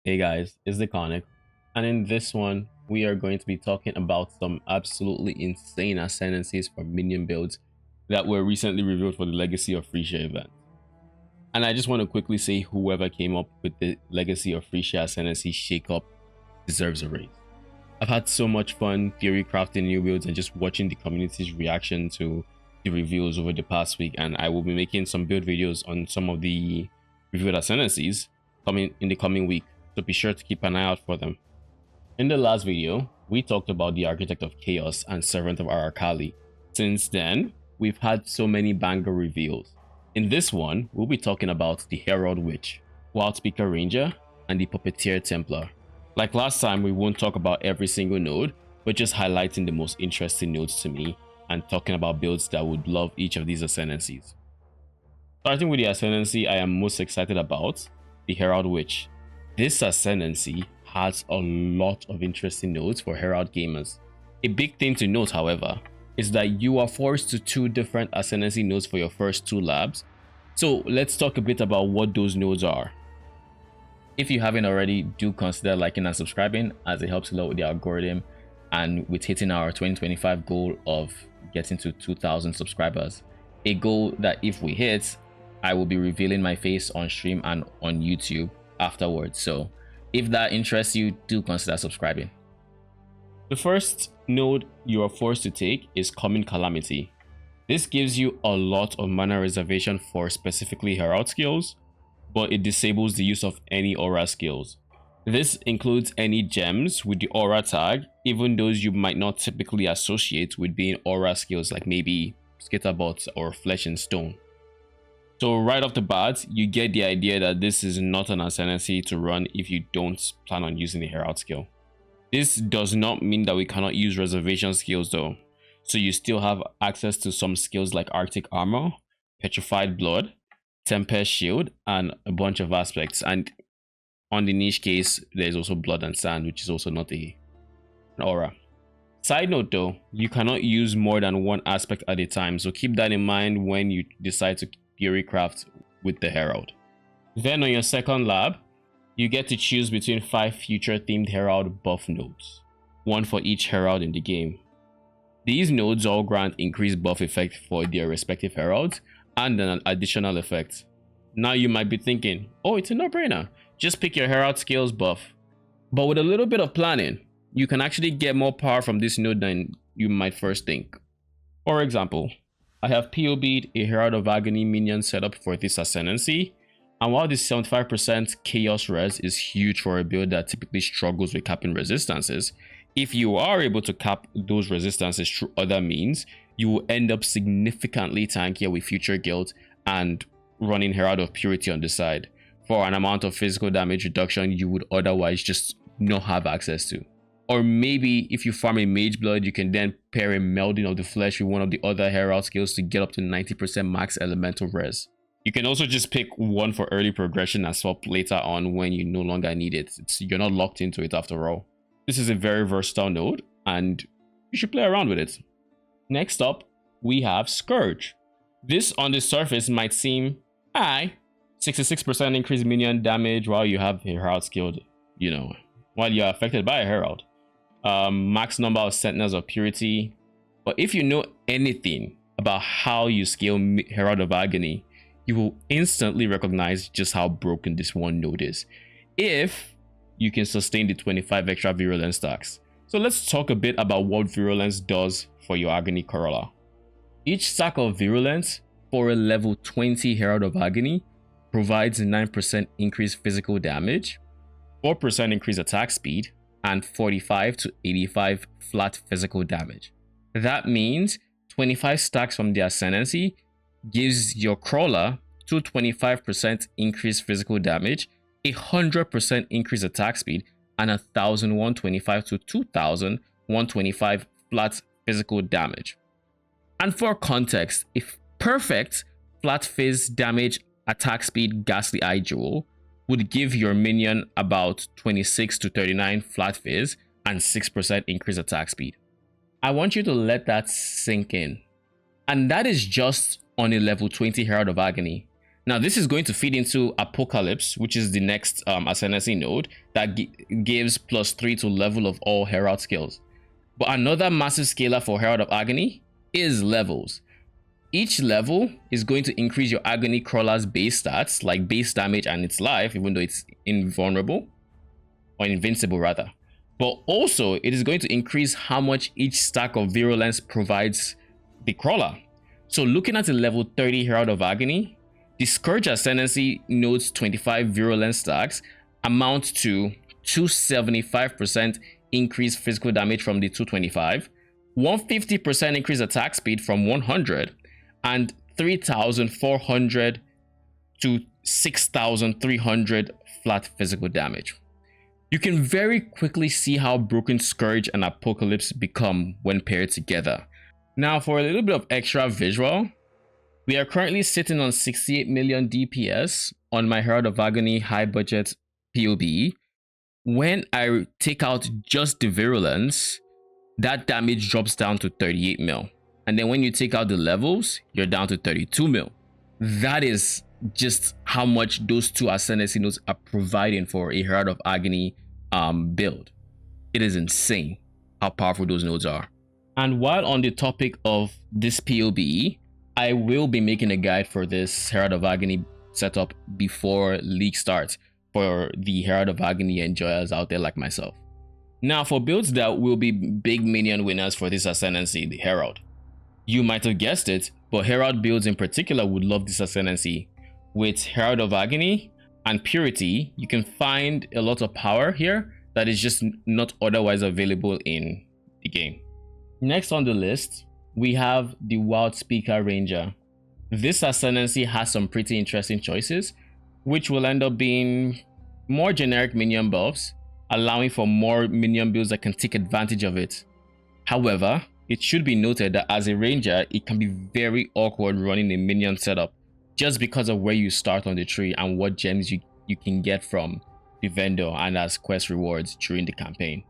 Hey guys, it's the Conic, and in this one, we are going to be talking about some absolutely insane ascendancies for minion builds that were recently revealed for the Legacy of Phrecia event. And I just want to quickly say whoever came up with the Legacy of Phrecia ascendancy shakeup deserves a raise. I've had so much fun theory crafting new builds and just watching the community's reaction to the reveals over the past week, and I will be making some build videos on some of the revealed ascendancies coming in the coming week. So be sure to keep an eye out for them. In the last video, we talked about the Architect of Chaos and Servant of Arakali. Since then, we've had so many banger reveals. In this one, we'll be talking about the Herald Witch, Wildspeaker Ranger, and the Puppeteer Templar. Like last time, we won't talk about every single node, but just highlighting the most interesting nodes to me and talking about builds that would love each of these ascendancies. Starting with the ascendancy I am most excited about, the Herald Witch. This ascendancy has a lot of interesting nodes for Herald gamers. A big thing to note, however, is that you are forced to 2 different ascendancy nodes for your first 2 labs. So let's talk a bit about what those nodes are. If you haven't already, do consider liking and subscribing, as it helps a lot with the algorithm and with hitting our 2025 goal of getting to 2,000 subscribers. A goal that if we hit, I will be revealing my face on stream and on YouTube afterwards. So if that interests you, do consider subscribing. The first node you are forced to take is Common Calamity. This gives you a lot of mana reservation for specifically Herald skills, but it disables the use of any aura skills. This includes any gems with the aura tag, even those you might not typically associate with being aura skills, like maybe Skitterbots or Flesh and Stone. So right off the bat, you get the idea that this is not an ascendancy to run if you don't plan on using the Herald skill. This does not mean that we cannot use reservation skills though. So you still have access to some skills like Arctic Armor, Petrified Blood, Tempest Shield, and a bunch of aspects. And on the niche case, there's also Blood and Sand, which is also not an aura. Side note though, you cannot use more than 1 aspect at a time, so keep that in mind when you decide to theory craft with the Herald. Then on your second lab, you get to choose between 5 future themed Herald buff nodes, 1 for each Herald in the game. These nodes all grant increased buff effect for their respective Heralds and an additional effect. Now you might be thinking, oh, it's a no-brainer, just pick your Herald skills buff. But with a little bit of planning, you can actually get more power from this node than you might first think. For example, I have POB'd a Herald of Agony minion setup for this ascendancy, and while this 75% chaos res is huge for a build that typically struggles with capping resistances, if you are able to cap those resistances through other means, you will end up significantly tankier with future guild and running Herald of Purity on the side for an amount of physical damage reduction you would otherwise just not have access to. Or maybe if you farm a Mage Blood, you can then pair a Melding of the Flesh with one of the other Herald skills to get up to 90% max elemental res. You can also just pick 1 for early progression and swap later on when you no longer need it. You're not locked into it after all. This is a very versatile node and you should play around with it. Next up, we have Scourge. This on the surface might seem high, 66% increased minion damage while you have a Herald skilled, while you're affected by a Herald. Max number of Sentinels of Purity. But if you know anything about how you scale Herald of Agony, you will instantly recognize just how broken this one node is if you can sustain the 25 extra Virulence stacks. So let's talk a bit about what Virulence does for your Agony Corolla. Each stack of Virulence for a level 20 Herald of Agony provides 9% increased physical damage, 4% increased attack speed, and 45 to 85 flat physical damage. That means 25 stacks from the Ascendancy gives your crawler 225% increased physical damage, 100% increased attack speed, and 1,125 to 2,125 flat physical damage. And for context, if perfect flat phys damage attack speed Ghastly Eye Jewel would give your minion about 26 to 39 flat phys and 6% increased attack speed. I want you to let that sink in. And that is just on a level 20 Herald of Agony. Now, this is going to feed into Apocalypse, which is the next Ascendancy node that gives +3 to level of all Herald skills. But another massive scaler for Herald of Agony is levels. Each level is going to increase your Agony Crawler's base stats, like base damage and its life, even though it's invulnerable, or invincible rather. But also, it is going to increase how much each stack of Virulence provides the Crawler. So looking at the level 30 Herald of Agony, the Scourge Ascendancy node's 25 Virulence stacks amount to 275% increased physical damage from the 225, 150% increased attack speed from 100, and 3,400 to 6,300 flat physical damage. You can very quickly see how broken Scourge and Apocalypse become when paired together. Now, for a little bit of extra visual, we are currently sitting on 68 million DPS on my Herald of Agony high budget POB. When I take out just the Virulence, that damage drops down to 38 mil. And then when you take out the levels, you're down to 32 mil. That is just how much those two Ascendancy nodes are providing for a Herald of Agony build. It is insane how powerful those nodes are. And while on the topic of this POB, I will be making a guide for this Herald of Agony setup before League starts for the Herald of Agony enjoyers out there like myself. Now, for builds that will be big minion winners for this Ascendancy, the Herald. You might have guessed it, but Herald builds in particular would love this Ascendancy. With Herald of Agony and Purity, you can find a lot of power here that is just not otherwise available in the game. Next on the list, we have the Wildspeaker Ranger. This Ascendancy has some pretty interesting choices, which will end up being more generic minion buffs, allowing for more minion builds that can take advantage of it. However, it should be noted that as a ranger, it can be very awkward running a minion setup just because of where you start on the tree and what gems you can get from the vendor and as quest rewards during the campaign.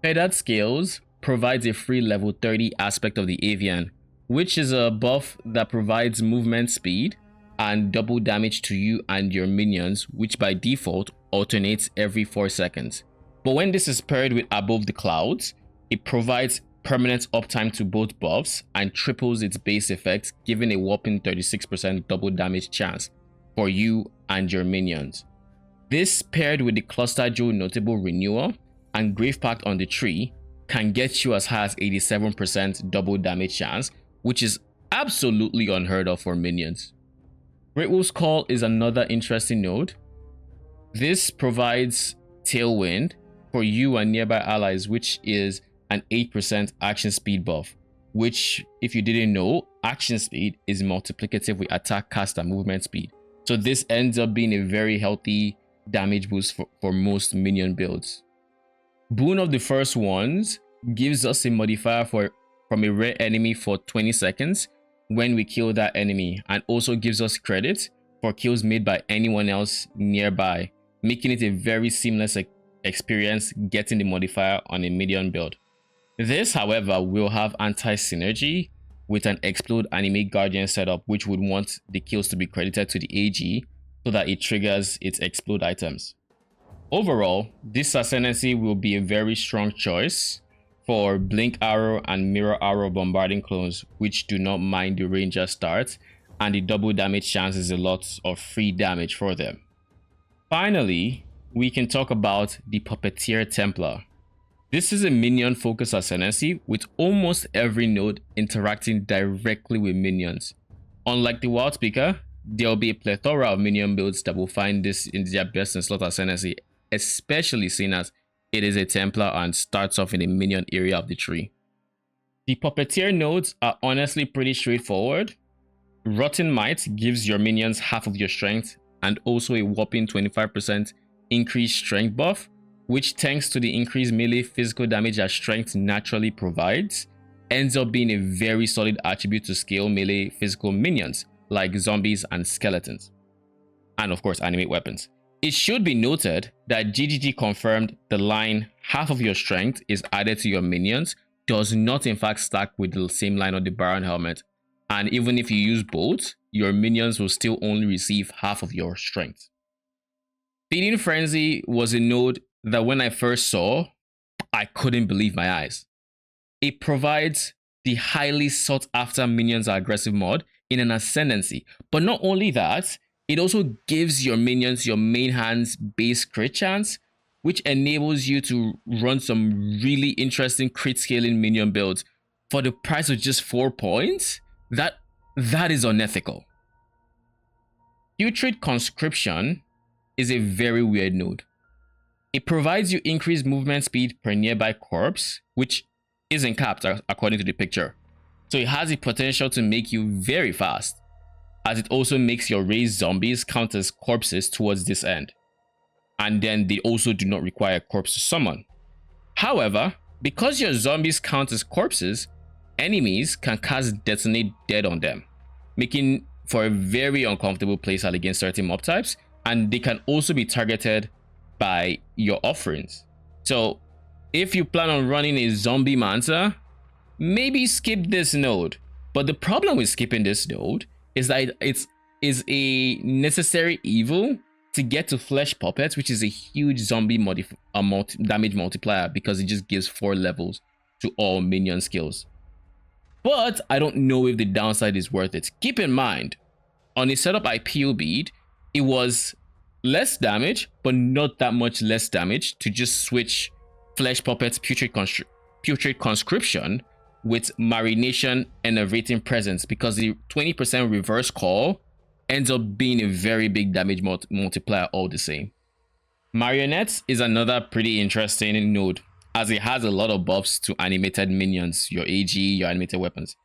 Feathered Scales provides a free level 30 aspect of the Avian, which is a buff that provides movement speed and double damage to you and your minions, which by default alternates every 4 seconds. But when this is paired with Above the Clouds, it provides permanent uptime to both buffs and triples its base effects, giving a whopping 36% double damage chance for you and your minions. This paired with the Cluster Jewel Notable Renewal and Grave Pact on the tree can get you as high as 87% double damage chance, which is absolutely unheard of for minions. Great Wolf's Call is another interesting node. This provides Tailwind for you and nearby allies, which is an 8% action speed buff, which, if you didn't know, action speed is multiplicative with attack, cast, and movement speed. So this ends up being a very healthy damage boost for most minion builds. Boon of the First Ones gives us a modifier from a rare enemy for 20 seconds when we kill that enemy, and also gives us credit for kills made by anyone else nearby, making it a very seamless experience getting the modifier on a minion build. This, however, will have anti-synergy with an Explode Anime Guardian setup, which would want the kills to be credited to the AG so that it triggers its Explode items. Overall, this Ascendancy will be a very strong choice for Blink Arrow and Mirror Arrow bombarding clones, which do not mind the Ranger start, and the double damage chance is a lot of free damage for them. Finally, we can talk about the Puppeteer Templar. This is a minion focused Ascendancy with almost every node interacting directly with minions. Unlike the Wildspeaker, there will be a plethora of minion builds that will find this in their best in slot Ascendancy, especially seeing as it is a Templar and starts off in a minion area of the tree. The Puppeteer nodes are honestly pretty straightforward. Rotten Might gives your minions half of your strength and also a whopping 25% increased strength buff, which, thanks to the increased melee physical damage that strength naturally provides, ends up being a very solid attribute to scale melee physical minions like zombies and skeletons, and of course animate weapons. It should be noted that GGG confirmed the line half of your strength is added to your minions does not in fact stack with the same line on the Baron helmet, And even if you use both, your minions will still only receive half of your strength. Feeding Frenzy was a node that when I first saw, I couldn't believe my eyes. It provides the highly sought after minions are aggressive mod in an Ascendancy. But not only that, it also gives your minions your main hand's base crit chance, which enables you to run some really interesting crit scaling minion builds for the price of just 4 points. That is unethical. Putrid Conscription is a very weird node. It provides you increased movement speed per nearby corpse, which isn't capped according to the picture. So it has the potential to make you very fast, as it also makes your raised zombies count as corpses towards this end. And then they also do not require a corpse to summon. However, because your zombies count as corpses, enemies can cast Detonate Dead on them, making for a very uncomfortable playstyle against certain mob types, and they can also be targeted by your offerings. So if you plan on running a zombie manta, maybe skip this node. But the problem with skipping this node is that it is a necessary evil to get to Flesh Puppets, which is a huge zombie damage multiplier because it just gives 4 levels to all minion skills. But I don't know if the downside is worth it. Keep in mind, on a setup I POB'd, it was less damage, but not that much less damage to just switch Flesh Puppets Putrid Conscription with Marination Enervating Presence, because the 20% reverse call ends up being a very big damage multiplier all the same. Marionettes is another pretty interesting node, as it has a lot of buffs to animated minions, your AG, your animated weapons.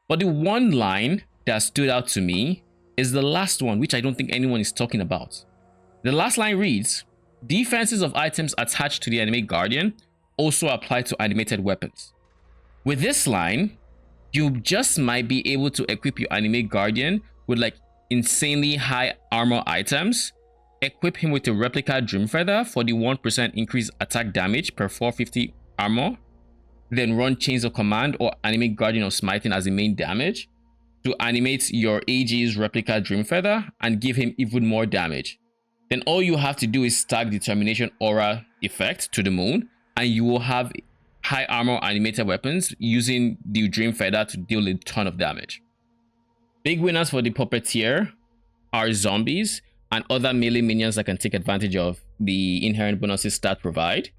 But the one line that stood out to me is the last one, which I don't think anyone is talking about. The last line reads, defenses of items attached to the Animate Guardian also apply to animated weapons. With this line, you just might be able to equip your Animate Guardian with like insanely high armor items, equip him with a replica Dream Feather for the 1% increased attack damage per 450 armor, then run Chains of Command or Animate Guardian of Smiting as the main damage to animate your AG's replica Dream Feather and give him even more damage. Then all you have to do is stack Determination Aura effect to the moon, and you will have high armor animated weapons using the Dream Feather to deal a ton of damage. Big winners for the Puppeteer are zombies and other melee minions that can take advantage of the inherent bonuses stat provide.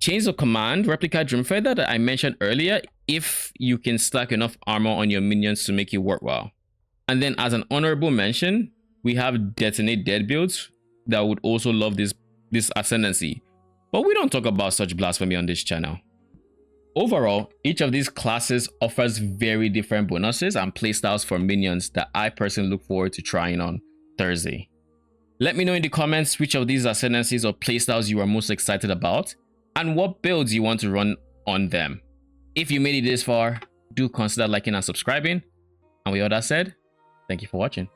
Chains of Command, replica Dream Feather that I mentioned earlier, if you can stack enough armor on your minions to make it worthwhile. And then as an honorable mention, we have Detonate Dead builds that would also love this Ascendancy. But we don't talk about such blasphemy on this channel. Overall, each of these classes offers very different bonuses and playstyles for minions that I personally look forward to trying on Thursday. Let me know in the comments which of these Ascendancies or playstyles you are most excited about and what builds you want to run on them. If you made it this far, do consider liking and subscribing. And with all that said, thank you for watching.